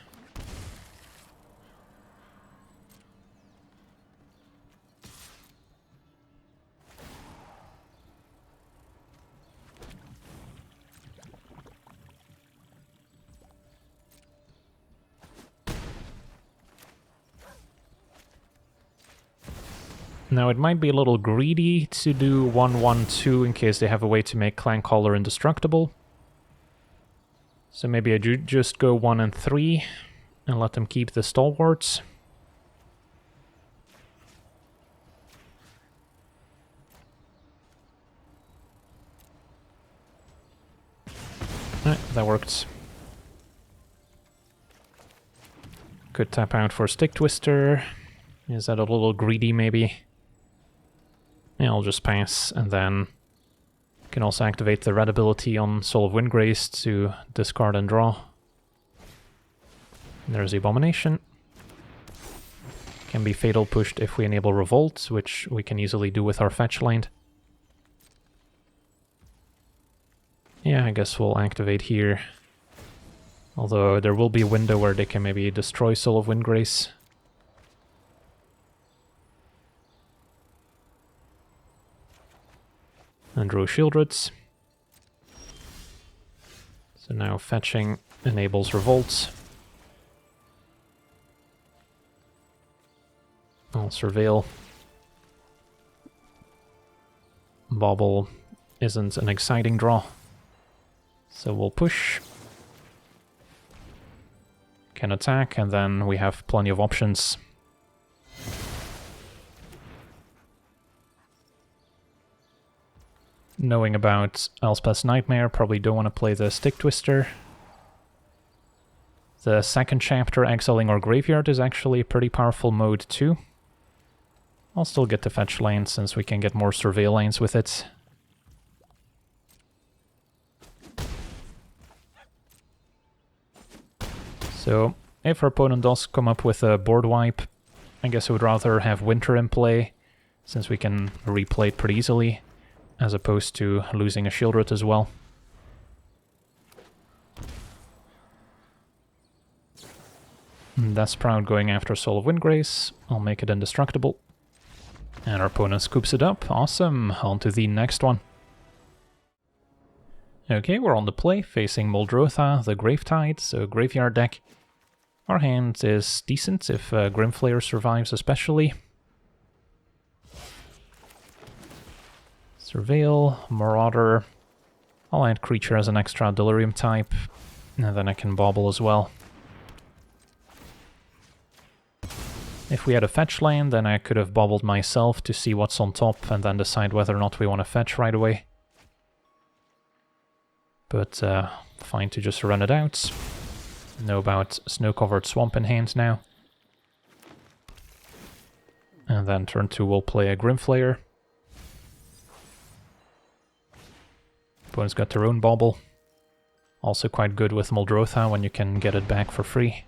Now it might be a little greedy to do 1-1-2 in case they have a way to make Clangcaller indestructible. So maybe I just go 1 and 3 and let them keep the stalwarts. That worked. Could tap out for Stick Twister. Is that a little greedy maybe? Yeah, I'll just pass, and then can also activate the red ability on Soul of Windgrace to discard and draw. And there's the Abomination. Can be fatal pushed if we enable Revolt, which we can easily do with our fetch land. Yeah, I guess we'll activate here. Although there will be a window where they can maybe destroy Soul of Windgrace. And draw Shieldreds. So now fetching enables Revolts. I'll Surveil. Bauble isn't an exciting draw. So we'll push. Can attack, and then we have plenty of options. Knowing about Elspeth's Nightmare, probably don't want to play the Stick Twister. The second chapter, Exiling our Graveyard, is actually a pretty powerful mode too. I'll still get the fetch lane since we can get more Surveil lanes with it. So, if our opponent does come up with a board wipe, I guess I would rather have Winter in play, since we can replay it pretty easily, as opposed to losing a Shieldred as well. That's Proud going after Soul of Windgrace. I'll make it indestructible. And our opponent scoops it up. Awesome. On to the next one. Okay, we're on the play, facing Muldrotha, the Gravetide, so Graveyard deck. Our hand is decent if Grimflayer survives especially. Surveil, Marauder. I'll add Creature as an extra Delirium type, and then I can Bauble as well. If we had a fetch land, then I could have Baubled myself to see what's on top and then decide whether or not we want to fetch right away. But fine to just run it out. Know about Snow-Covered Swamp in hand now. And then turn 2 we'll play a Grimflayer. Opponent's got their own Bauble. Also quite good with Muldrotha when you can get it back for free.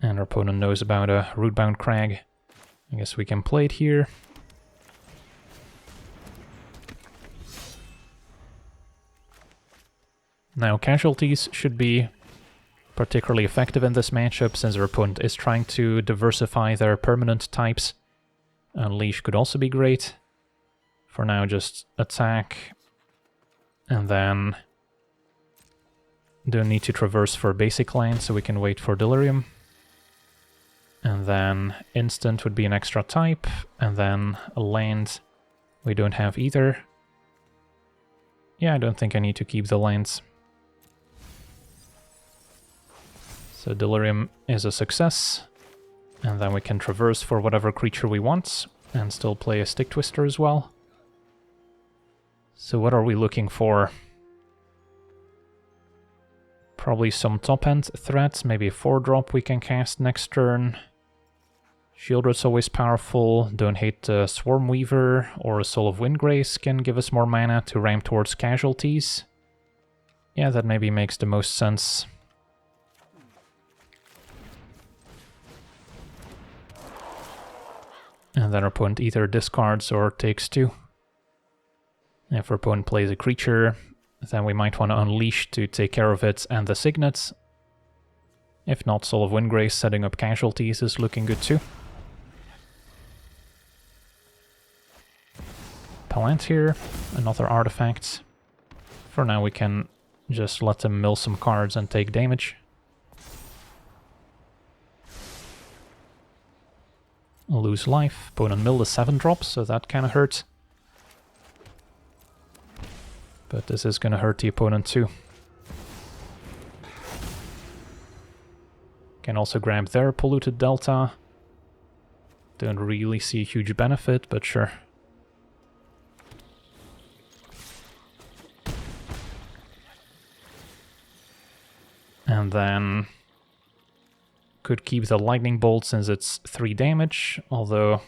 And our opponent knows about a Rootbound Crag. I guess we can play it here. Now, casualties should be particularly effective in this matchup, since our opponent is trying to diversify their permanent types. Unleash could also be great. For now, just attack, and then don't need to traverse for basic land, so we can wait for Delirium. And then instant would be an extra type, and then a land we don't have either. Yeah, I don't think I need to keep the lands. So Delirium is a success, and then we can traverse for whatever creature we want, and still play a Stick Twister as well. So what are we looking for? Probably some top-end threats, maybe a 4-drop we can cast next turn. Shieldred's always powerful, don't hate the Swarm Weaver, or a Soul of Windgrace can give us more mana to ramp towards casualties. Yeah, that maybe makes the most sense. And then our opponent either discards or takes 2. If our opponent plays a creature, then we might want to Unleash to take care of it and the Signets. If not, Soul of Windgrace setting up casualties is looking good too. Palantir, another artifact. For now we can just let them mill some cards and take damage. lose life. Opponent milled a 7 drop, so that kind of hurt. But this is going to hurt the opponent too. Can also grab their polluted delta. Don't really see a huge benefit, but sure. And then could keep the lightning bolt since it's 3 damage, although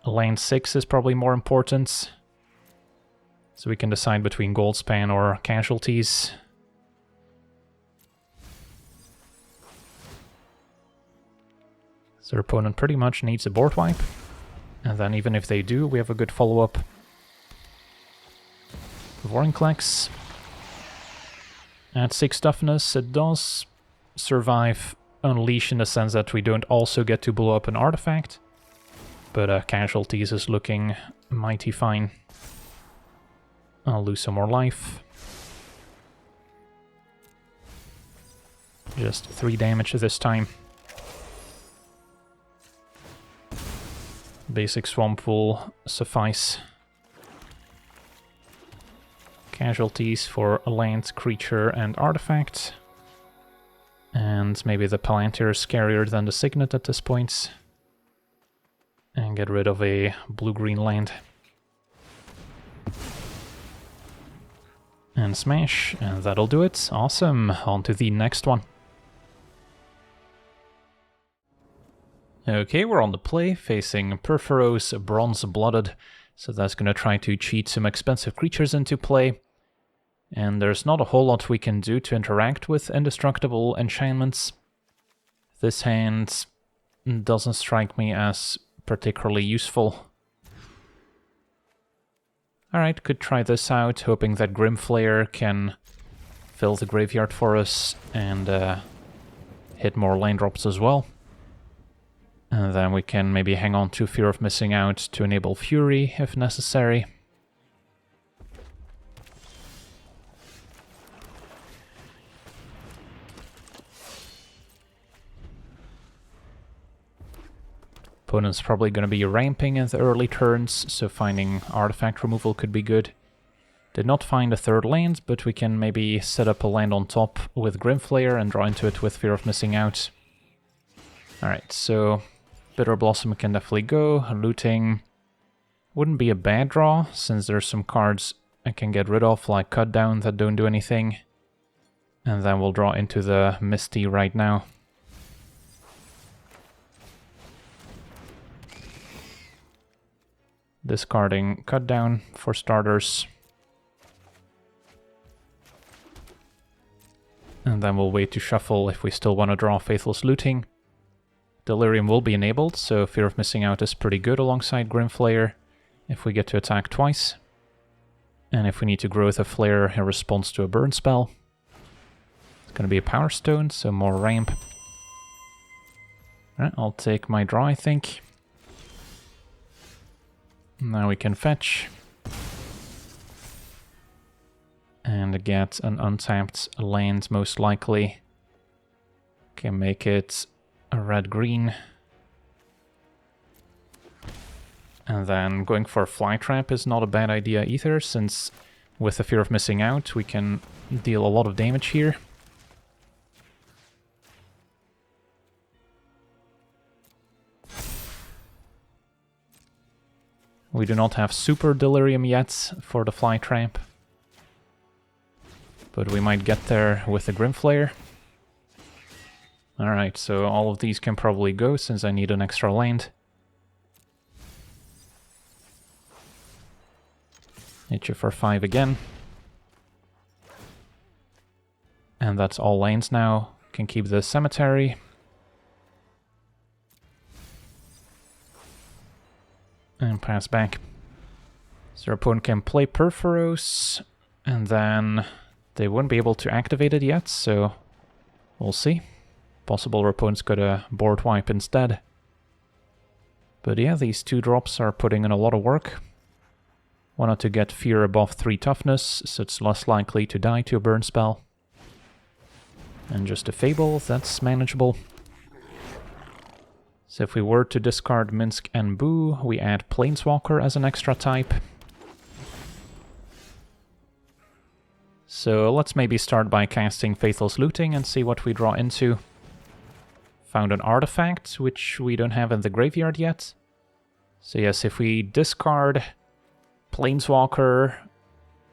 lane 6 is probably more important. So we can decide between Goldspan or casualties. So our opponent pretty much needs a board wipe. And then even if they do, we have a good follow-up. Vorinclex. At 6 toughness, it does survive Unleash in the sense that we don't also get to blow up an artifact. But casualties is looking mighty fine. I'll lose some more life. Just 3 damage this time. Basic swamp will suffice. Casualties for a land, creature, and artifact. And maybe the Palantir is scarier than the Signet at this point. And get rid of a blue-green land. And smash, and that'll do it. Awesome, on to the next one. Okay, we're on the play, facing Purphoros, bronze-blooded. So that's going to try to cheat some expensive creatures into play. And there's not a whole lot we can do to interact with indestructible enchantments. This hand doesn't strike me as particularly useful. Alright, could try this out, hoping that Grimflayer can fill the graveyard for us and hit more lane drops as well. And then we can maybe hang on to Fear of Missing Out to enable Fury if necessary. Opponent's probably going to be ramping in the early turns, so finding artifact removal could be good. Did not find a third land, but we can maybe set up a land on top with Grimflayer and draw into it with Fear of Missing Out. Alright, so Bitter Blossom can definitely go. Looting wouldn't be a bad draw, since there's some cards I can get rid of, like Cut Down, that don't do anything. And then we'll draw into the Misty right now. Discarding Cut Down for starters. And then we'll wait to shuffle if we still want to draw Faithless Looting. Delirium will be enabled, so Fear of Missing Out is pretty good alongside Grimflayer if we get to attack twice. And if we need to Growth of Flare in response to a burn spell. It's going to be a Power Stone, so more ramp. Alright, I'll take my draw, I think. Now we can fetch. And get an untapped land, most likely. Can make it a red-green. And then going for a Fly Trap is not a bad idea either, since with the Fear of Missing Out we can deal a lot of damage here. We do not have Super Delirium yet for the Fly Trap. But we might get there with the Grimflayer. Alright, so all of these can probably go since I need an extra land. Hit you for 5 again. And that's all lanes now. Can keep the Cemetery. And pass back. So our opponent can play Purphoros, and then they wouldn't be able to activate it yet, so we'll see. Possible our opponent's got a board wipe instead. But yeah, these 2 drops are putting in a lot of work. Wanted to get Fear above 3 toughness, so it's less likely to die to a burn spell. And just a Fable, that's manageable. So if we were to discard Minsk and Boo, we add Planeswalker as an extra type. So let's maybe start by casting Faithless Looting and see what we draw into. Found an artifact, which we don't have in the graveyard yet. So yes, if we discard Planeswalker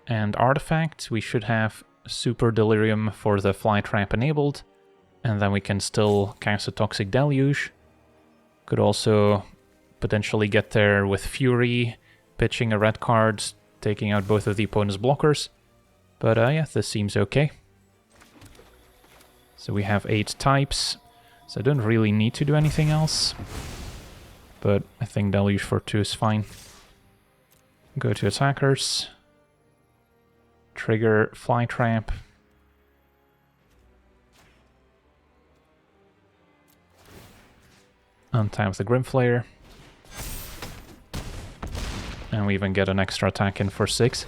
and artifact, we should have Super Delirium for the Fly Trap enabled, and then we can still cast a Toxic Deluge. Could also potentially get there with Fury, pitching a red card, taking out both of the opponent's blockers. But yeah, this seems okay. So we have 8 types, so I don't really need to do anything else. But I think Deluge for 2 is fine. Go to attackers. Trigger Fly Trap. Untap the Grimflayer. And we even get an extra attack in for 6.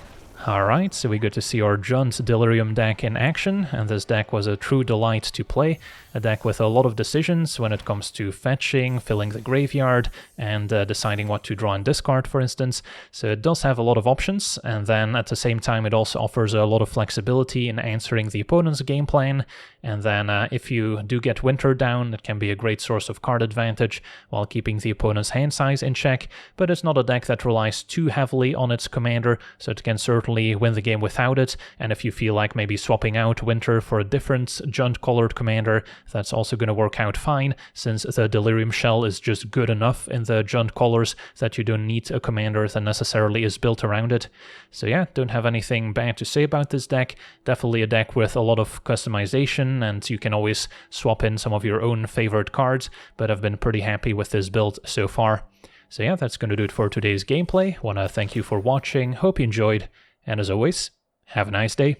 Alright, so we get to see our Junt Delirium deck in action, and this deck was a true delight to play. A deck with a lot of decisions when it comes to fetching, filling the graveyard, and deciding what to draw and discard, for instance. So it does have a lot of options, and then at the same time it also offers a lot of flexibility in answering the opponent's game plan. And then if you do get Winter down, it can be a great source of card advantage while keeping the opponent's hand size in check, but it's not a deck that relies too heavily on its commander, so it can certainly win the game without it. And if you feel like maybe swapping out Winter for a different Junt-colored commander, that's also going to work out fine, since the Delirium shell is just good enough in the Junt colors that you don't need a commander that necessarily is built around it. So yeah, don't have anything bad to say about this deck. Definitely a deck with a lot of customization, and you can always swap in some of your own favorite cards, but I've been pretty happy with this build so far. So yeah, that's going to do it for today's gameplay. Want to thank you for watching, hope you enjoyed, and as always, have a nice day.